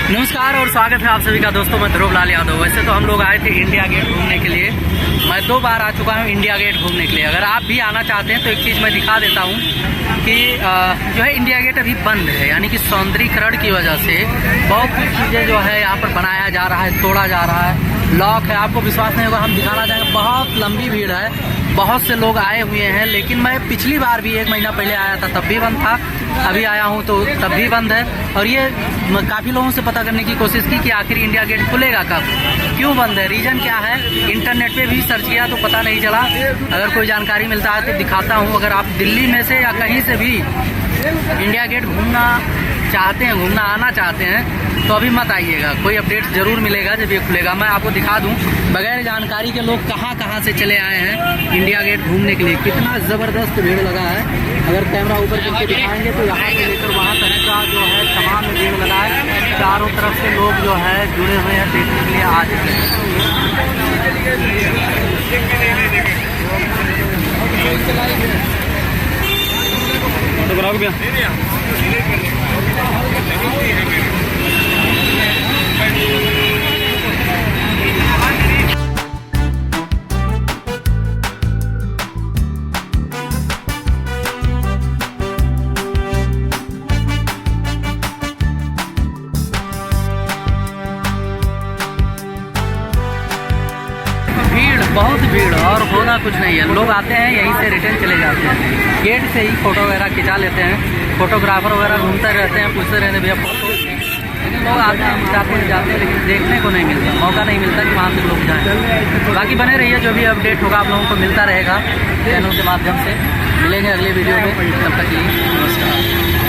नमस्कार और स्वागत है आप सभी का दोस्तों। मैं ध्रुव लाल यादव। वैसे तो हम लोग आए थे इंडिया गेट घूमने के लिए। मैं 2 बार आ चुका हूँ इंडिया गेट घूमने के लिए। अगर आप भी आना चाहते हैं तो एक चीज़ मैं दिखा देता हूँ कि जो है इंडिया गेट अभी बंद है, यानी कि सौंदर्यीकरण की वजह से बहुत कुछ चीज़ें जो है यहाँ पर बनाया जा रहा है, तोड़ा जा रहा है, लॉक है। आपको विश्वास नहीं होगा, हम दिखाना चाहेंगे। बहुत लंबी भीड़ है, बहुत से लोग आए हुए हैं। लेकिन मैं पिछली बार भी 1 महीना पहले आया था, तब भी बंद था। अभी आया हूँ तो तब भी बंद है। और ये काफ़ी लोगों से पता करने की कोशिश की कि आखिर इंडिया गेट खुलेगा कब, क्यों बंद है, रीज़न क्या है। इंटरनेट पे भी सर्च किया तो पता नहीं चला। अगर कोई जानकारी मिलता है तो दिखाता हूँ। अगर आप दिल्ली में से या कहीं से भी इंडिया गेट घूमना चाहते हैं, घूमना आना चाहते हैं, तो अभी मत आइएगा। कोई अपडेट ज़रूर मिलेगा जब ये खुलेगा। मैं आपको दिखा दूं बगैर जानकारी के लोग कहां कहां से चले आए हैं इंडिया गेट घूमने के लिए। कितना ज़बरदस्त भीड़ लगा है। अगर कैमरा ऊपर करके दिखाएंगे तो यहाँ से लेकर वहाँ तक का जो है तमाम भीड़ लगा है। चारों तरफ से लोग जो है जुड़े हुए हैं, देखने के लिए आ चुके हैं। बहुत भीड़ और होना कुछ नहीं है। लोग आते हैं यहीं से रिटर्न चले जाते हैं। गेट से ही फ़ोटो वगैरह खिंचा लेते हैं। फोटोग्राफर वगैरह घूमते रहते हैं, पूछते रहते भैया फोटो। लेकिन लोग आते हैं, खिंचाते हैं, जाते हैं, लेकिन देखने को नहीं मिलता, मौका नहीं मिलता कि वहाँ से लोग जाएँ। बाकी बने रहिए, जो भी अपडेट होगा आप लोगों को मिलता रहेगा चैनल के माध्यम से। मिलेंगे अगले वीडियो में, तब तक के लिए नमस्कार।